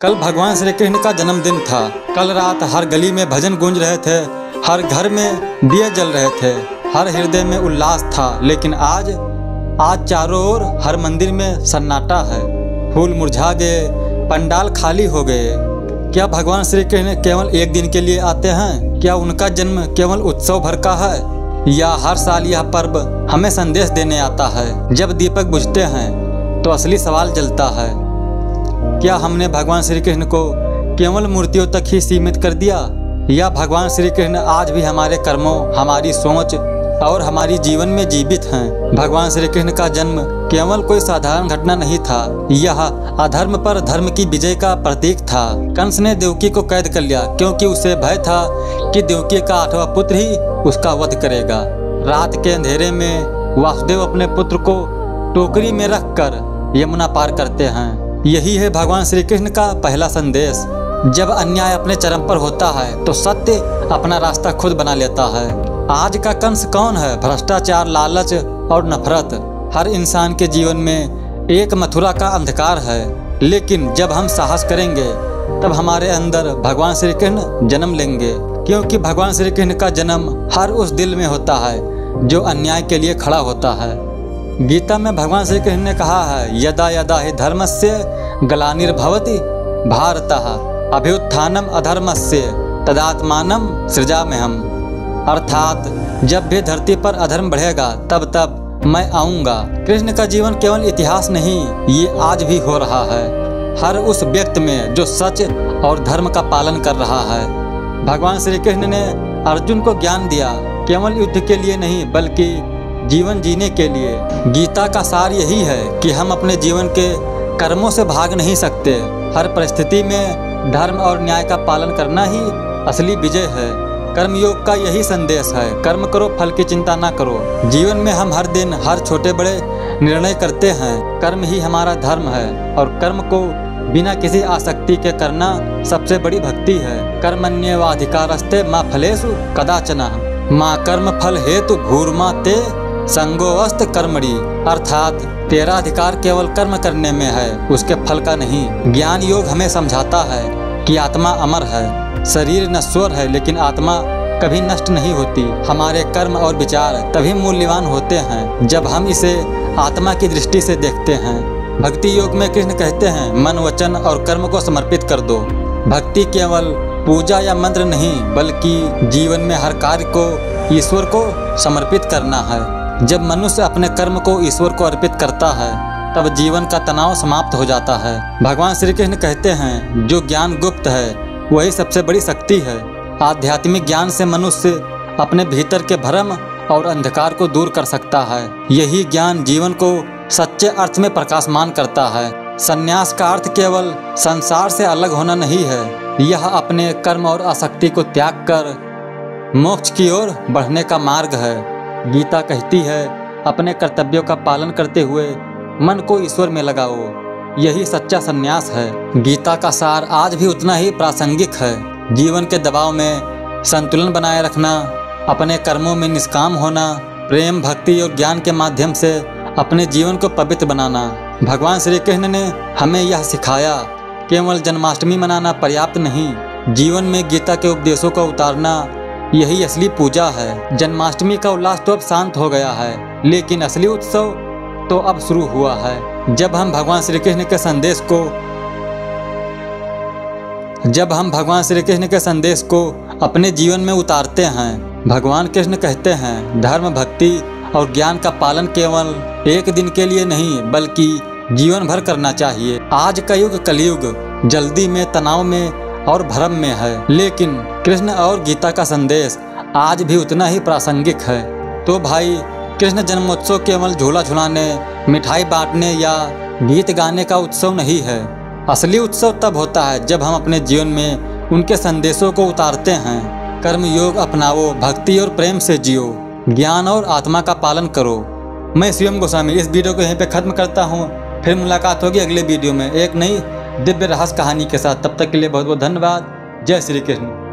कल भगवान श्री कृष्ण का जन्मदिन था। कल रात हर गली में भजन गूंज रहे थे, हर घर में दिए जल रहे थे, हर हृदय में उल्लास था। लेकिन आज चारों ओर हर मंदिर में सन्नाटा है। फूल मुरझा गए, पंडाल खाली हो गए। क्या भगवान श्री कृष्ण केवल एक दिन के लिए आते हैं? क्या उनका जन्म केवल उत्सव भर का है, या हर साल यह पर्व हमें संदेश देने आता है? जब दीपक बुझते हैं तो असली सवाल जलता है, क्या हमने भगवान श्री कृष्ण को केवल मूर्तियों तक ही सीमित कर दिया, या भगवान श्री कृष्ण आज भी हमारे कर्मों, हमारी सोच और हमारी जीवन में जीवित हैं? भगवान श्री कृष्ण का जन्म केवल कोई साधारण घटना नहीं था, यह अधर्म पर धर्म की विजय का प्रतीक था। कंस ने देवकी को कैद कर लिया क्योंकि उसे भय था कि देवकी का 8वां पुत्र ही उसका वध करेगा। रात के अंधेरे में वासुदेव अपने पुत्र को टोकरी में रखकर यमुना पार करते हैं। यही है भगवान श्री कृष्ण का पहला संदेश। जब अन्याय अपने चरम पर होता है तो सत्य अपना रास्ता खुद बना लेता है। आज का कंस कौन है? भ्रष्टाचार, लालच और नफरत। हर इंसान के जीवन में एक मथुरा का अंधकार है, लेकिन जब हम साहस करेंगे तब हमारे अंदर भगवान श्री कृष्ण जन्म लेंगे, क्योंकि भगवान श्री कृष्ण का जन्म हर उस दिल में होता है जो अन्याय के लिए खड़ा होता है। गीता में भगवान श्री कृष्ण ने कहा है, यदा यदा हि धर्मस्य ग्लानिर्भवति भारतः अभ्युत्थानम अधर्मस्य तदात्मानं सृजाम्यहम्। अर्थात जब भी धरती पर अधर्म बढ़ेगा तब तब मैं आऊँगा। कृष्ण का जीवन केवल इतिहास नहीं, ये आज भी हो रहा है हर उस व्यक्ति में जो सच और धर्म का पालन कर रहा है। भगवान श्री कृष्ण ने अर्जुन को ज्ञान दिया, केवल युद्ध के लिए नहीं बल्कि जीवन जीने के लिए। गीता का सार यही है कि हम अपने जीवन के कर्मों से भाग नहीं सकते। हर परिस्थिति में धर्म और न्याय का पालन करना ही असली विजय है। कर्मयोग का यही संदेश है, कर्म करो, फल की चिंता ना करो। जीवन में हम हर दिन हर छोटे बड़े निर्णय करते हैं। कर्म ही हमारा धर्म है और कर्म को बिना किसी आसक्ति के करना सबसे बड़ी भक्ति है। कर्मण्येवाधिकारस्ते मा फलेषु कदाचन मा कर्म फल हेतु भूर्मा ते संगोऽस्त कर्मणि। अर्थात तेरा अधिकार केवल कर्म करने में है, उसके फल का नहीं। ज्ञान योग हमें समझाता है कि आत्मा अमर है, शरीर नश्वर है, लेकिन आत्मा कभी नष्ट नहीं होती। हमारे कर्म और विचार तभी मूल्यवान होते हैं जब हम इसे आत्मा की दृष्टि से देखते हैं। भक्ति योग में कृष्ण कहते हैं, मन, वचन और कर्म को समर्पित कर दो। भक्ति केवल पूजा या मंत्र नहीं बल्कि जीवन में हर कार्य को ईश्वर को समर्पित करना है। जब मनुष्य अपने कर्म को ईश्वर को अर्पित करता है तब जीवन का तनाव समाप्त हो जाता है। भगवान श्री कृष्ण कहते हैं, जो ज्ञान गुप्त है वही सबसे बड़ी शक्ति है। आध्यात्मिक ज्ञान से मनुष्य अपने भीतर के भ्रम और अंधकार को दूर कर सकता है। यही ज्ञान जीवन को सच्चे अर्थ में प्रकाशमान करता है। संन्यास का अर्थ केवल संसार से अलग होना नहीं है, यह अपने कर्म और आसक्ति को त्याग कर मोक्ष की ओर बढ़ने का मार्ग है। गीता कहती है, अपने कर्तव्यों का पालन करते हुए मन को ईश्वर में लगाओ। यही सच्चा संन्यास है। गीता का सार आज भी उतना ही प्रासंगिक है। जीवन के दबाव में संतुलन बनाए रखना, अपने कर्मों में निष्काम होना, प्रेम, भक्ति और ज्ञान के माध्यम से अपने जीवन को पवित्र बनाना। भगवान श्री कृष्ण ने हमें यह सिखाया, केवल जन्माष्टमी मनाना पर्याप्त नहीं, जीवन में गीता के उपदेशों को उतारना यही असली पूजा है। जन्माष्टमी का उल्लास तो अब शांत हो गया है, लेकिन असली उत्सव तो अब शुरू हुआ है। जब हम भगवान श्री कृष्ण के संदेश को अपने जीवन में उतारते हैं, भगवान कृष्ण कहते हैं, धर्म, भक्ति और ज्ञान का पालन केवल एक दिन के लिए नहीं बल्कि जीवन भर करना चाहिए। आज का युग कलयुग जल्दी में, तनाव में और भ्रम में है, लेकिन कृष्ण और गीता का संदेश आज भी उतना ही प्रासंगिक है। तो भाई, कृष्ण जन्मोत्सव केवल झूला झुलाने, मिठाई बांटने या गीत गाने का उत्सव नहीं है। असली उत्सव तब होता है जब हम अपने जीवन में उनके संदेशों को उतारते हैं। कर्म योग अपनाओ, भक्ति और प्रेम से जियो, ज्ञान और आत्मा का पालन करो। मैं शिवम गोस्वामी इस वीडियो को यहीं पे खत्म करता हूँ। फिर मुलाकात होगी अगले वीडियो में एक नई दिव्य रहस्य कहानी के साथ। तब तक के लिए बहुत बहुत धन्यवाद। जय श्री कृष्ण।